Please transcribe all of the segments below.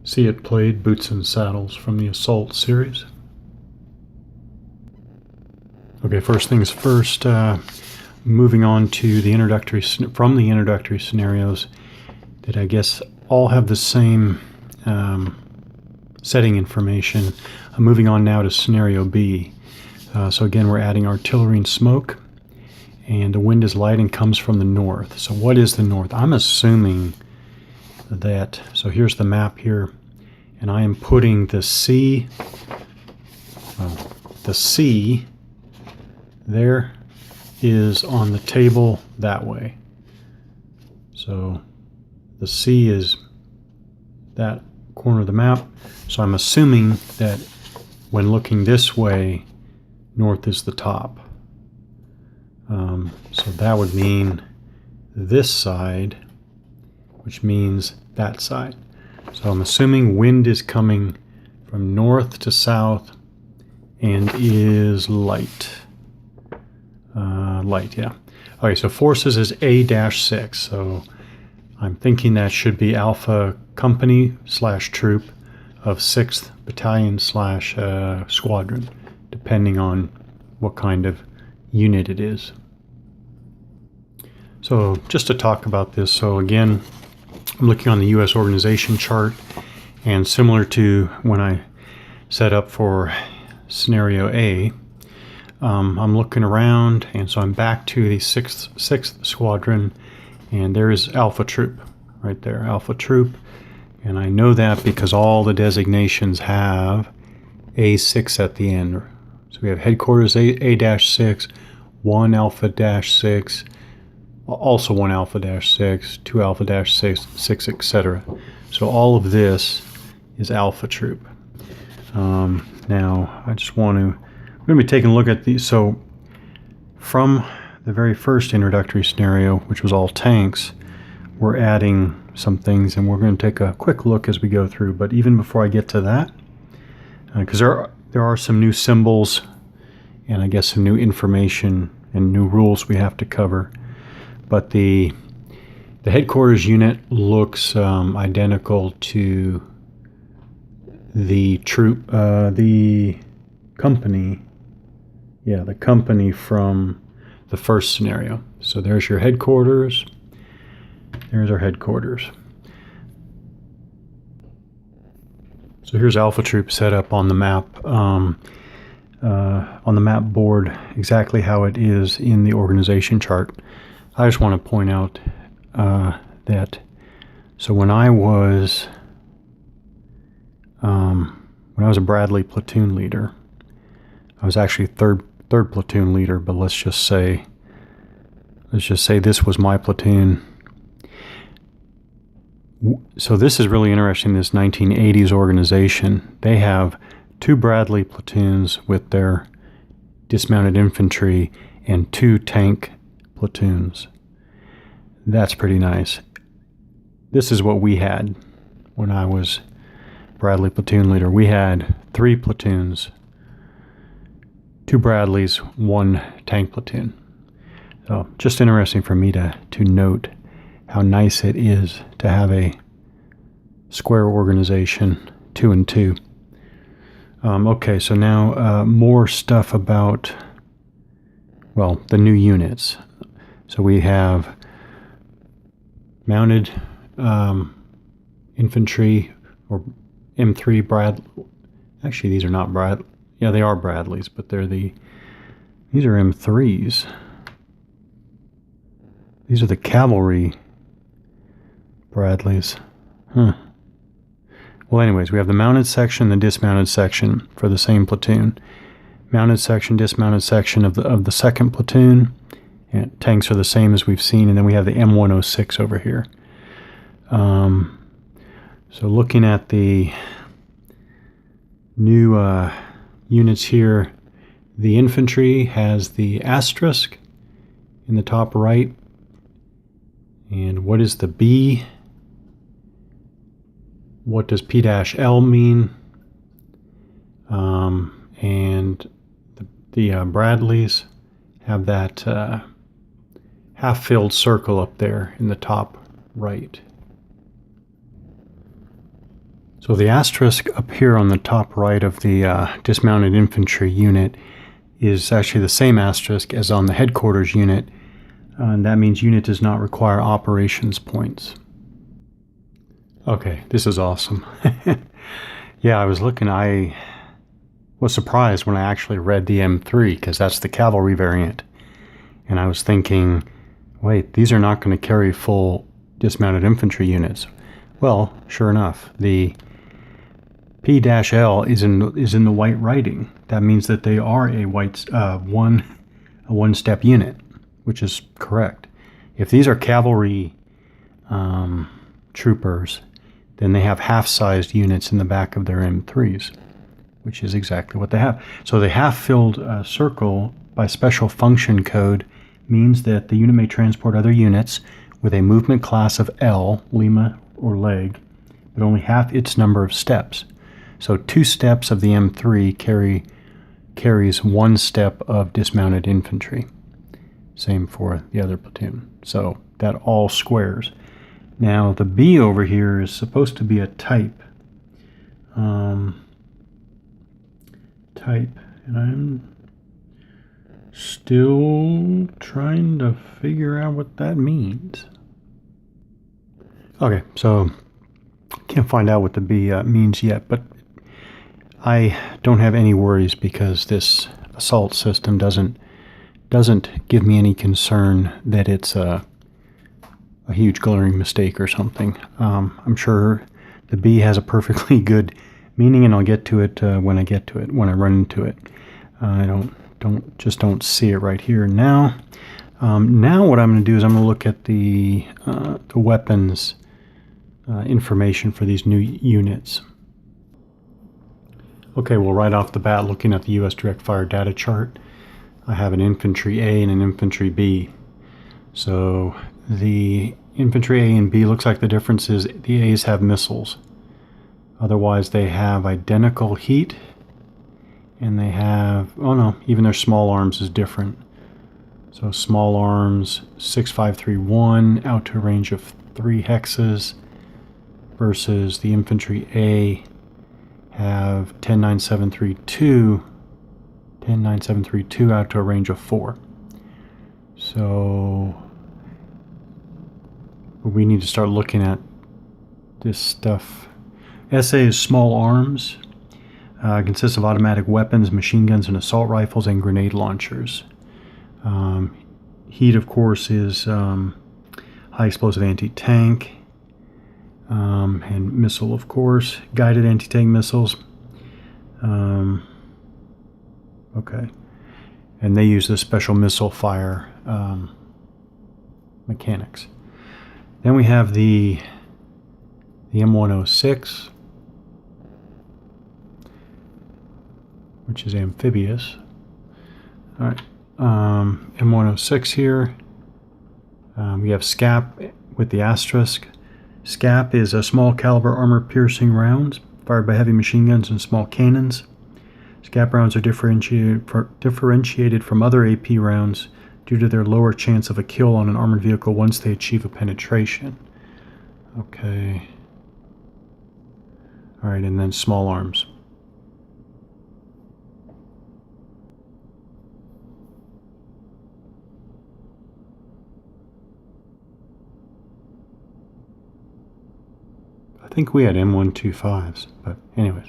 See It Played Boots and Saddles from the Assault series. Okay, first things first, moving on to the introductory scenarios that I guess all have the same setting information. I'm moving on now to scenario B. So again, we're adding artillery and smoke, and the wind is light and comes from the north. So what is the north? I'm assuming that, so here's the map here, and I am putting the sea there is on the table that way. So the sea is that corner of the map. So I'm assuming that when looking this way, north is the top. So that would mean this side, which means that side. So I'm assuming wind is coming from north to south and is light. Light, yeah. Okay, so forces is A-6. So I'm thinking that should be Alpha Company / Troop of 6th Battalion / Squadron, depending on what kind of unit it is. So just to talk about this, so again, I'm looking on the U.S. organization chart, and similar to when I set up for scenario A, I'm looking around, and so I'm back to the 6th Squadron, and there is Alpha Troop right there, Alpha Troop, and I know that because all the designations have A6 at the end. So we have headquarters A-6, 1 Alpha-6, also 1 Alpha-6, 2 Alpha-6, 6, etc. So all of this is Alpha Troop. Now I just want to, we're going to be taking a look at these. So from the very first introductory scenario, which was all tanks, we're adding some things, and we're going to take a quick look as we go through. But even before I get to that, because there are some new symbols and I guess some new information and new rules we have to cover. But the headquarters unit looks identical to the troop, the company. Yeah, the company from the first scenario. So there's your headquarters. There's our headquarters. So here's Alpha Troop set up on the map, on the map board, exactly how it is in the organization chart. I just want to point out that, so when I was a Bradley platoon leader, I was actually third platoon leader, but let's just say this was my platoon. So this is really interesting, this 1980s organization. They have 2 Bradley platoons with their dismounted infantry and 2 tank platoons. That's pretty nice. This is what we had when I was Bradley platoon leader. We had 3 platoons, 2 Bradleys, 1 tank platoon. So just interesting for me to note how nice it is to have a square organization, 2 and 2. Okay, so now more stuff about, well, the new units. So we have mounted infantry, or M3 Brad. Actually, these are not Brad. Yeah, they are Bradleys, but these are M3s. These are the cavalry Bradleys. Well, anyways, we have the mounted section, the dismounted section for the same platoon. Mounted section, dismounted section of the second platoon. And tanks are the same as we've seen, and then we have the M106 over here. So looking at the new units here, the infantry has the asterisk in the top right. And what is the B? What does P-L mean? And the Bradleys have that half-filled circle up there in the top right. So the asterisk up here on the top right of the dismounted infantry unit is actually the same asterisk as on the headquarters unit, and that means unit does not require operations points. Okay, this is awesome. Yeah, I was looking, I was surprised when I actually read the M3, because that's the cavalry variant. And I was thinking, wait, these are not going to carry full dismounted infantry units. Well, sure enough, the P-L is in the white writing. That means that they are a one-step unit, which is correct. If these are cavalry troopers, then they have half-sized units in the back of their M3s, which is exactly what they have. So the half-filled circle by special function code means that the unit may transport other units with a movement class of L, Lima or leg, but only half its number of steps. So 2 steps of the M3 carries 1 step of dismounted infantry. Same for the other platoon. So that all squares. Now the B over here is supposed to be a type. Type, and I'm still trying to figure out what that means. Okay, so can't find out what the B means yet, but I don't have any worries because this assault system doesn't give me any concern that it's a huge glaring mistake or something. I'm sure the B has a perfectly good meaning, and I'll get to it when I get to it, when I run into it. I don't see it right here now. Now what I'm going to do is I'm going to look at the weapons information for these new units. Okay, well, right off the bat, looking at the U.S. direct fire data chart, I have an infantry A and an infantry B. So the infantry A and B, looks like the difference is the A's have missiles. Otherwise, they have identical heat, and they have, oh no, even their small arms is different. So small arms 6531 out to a range of 3 hexes versus the infantry A have 109,732 out to a range of 4. So we need to start looking at this stuff. SA is small arms. Consists of automatic weapons, machine guns, and assault rifles, and grenade launchers. Heat, of course, is high explosive anti-tank, and missile, of course, guided anti-tank missiles. Okay, and they use the special missile fire mechanics. Then we have the M106, which is amphibious. All right, M106 here. We have SCAP with the asterisk. SCAP is a small caliber armor-piercing rounds fired by heavy machine guns and small cannons. SCAP rounds are differentiated from other AP rounds due to their lower chance of a kill on an armored vehicle once they achieve a penetration. Okay. All right, and then small arms. I think we had M125s, but anyways,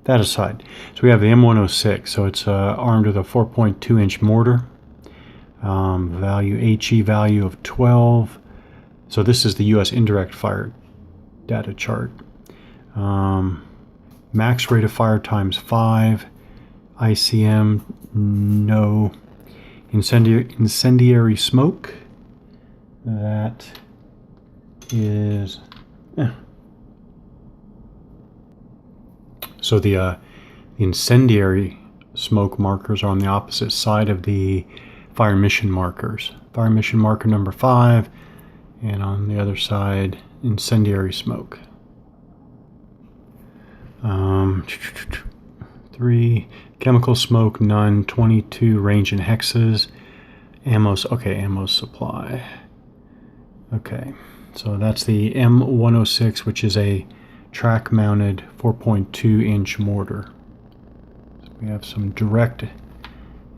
that aside. So we have the M106, so it's armed with a 4.2-inch mortar, HE value of 12. So this is the U.S. indirect fire data chart. Max rate of fire times 5. ICM, no. Incendiary smoke, that is... So the incendiary smoke markers are on the opposite side of the fire mission markers. Fire mission marker number 5, and on the other side, incendiary smoke. 3, chemical smoke, none. 22, range in hexes. Ammo supply. Okay, so that's the M106, which is a track-mounted 4.2-inch mortar. So we have some direct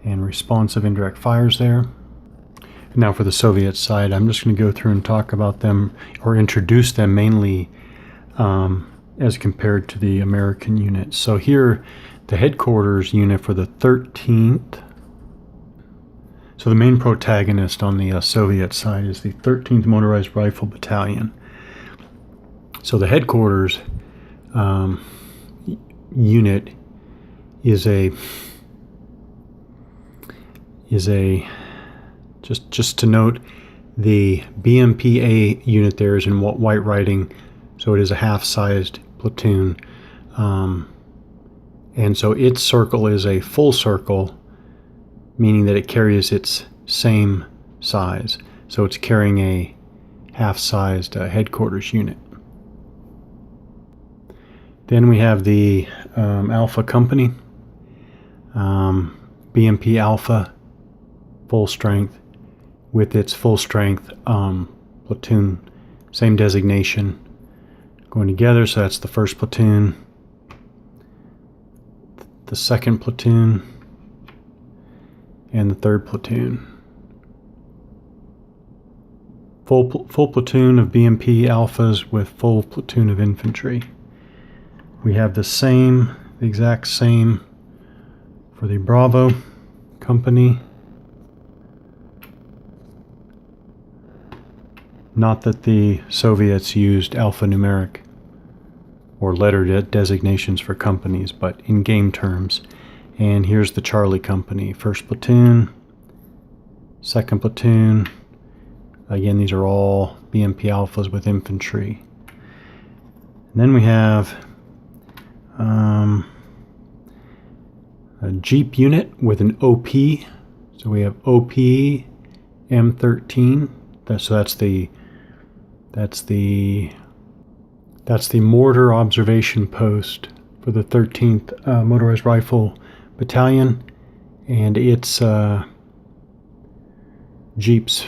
and responsive indirect fires there. Now for the Soviet side, I'm just going to go through and talk about them or introduce them mainly as compared to the American units. So here, the headquarters unit for the 13th. So the main protagonist on the Soviet side is the 13th Motorized Rifle Battalion. So the headquarters unit is a just to note, the BMP-A unit there is in white writing, so it is a half-sized platoon, and so its circle is a full circle, meaning that it carries its same size. So it's carrying a half-sized headquarters unit. Then we have the Alpha Company, BMP Alpha, full strength, with its full strength platoon, same designation, going together. So that's the first platoon, the second platoon, and the third platoon. Full platoon of BMP Alphas with full platoon of infantry. We have the exact same for the Bravo Company. Not that the Soviets used alphanumeric or letter designations for companies, but in game terms. And here's the Charlie Company. First platoon, second platoon. Again, these are all BMP Alphas with infantry. And then we have a Jeep unit with an OP. So we have OP M13. That's the mortar observation post for the 13th Motorized Rifle Battalion, and its Jeeps.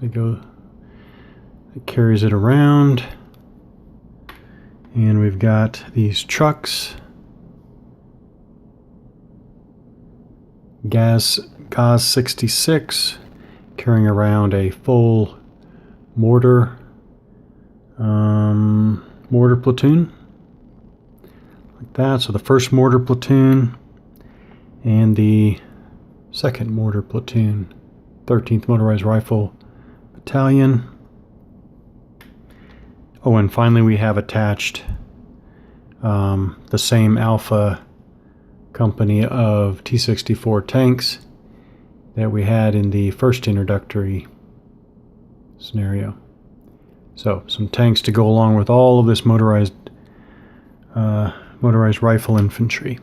It carries it around, and we've got these trucks, Gaz 66, carrying around a full mortar platoon, like that. So the first mortar platoon and the second mortar platoon, 13th Motorized Rifle Battalion. Oh, and finally we have attached the same Alpha Company of T-64 tanks that we had in the first introductory scenario. So some tanks to go along with all of this motorized rifle infantry.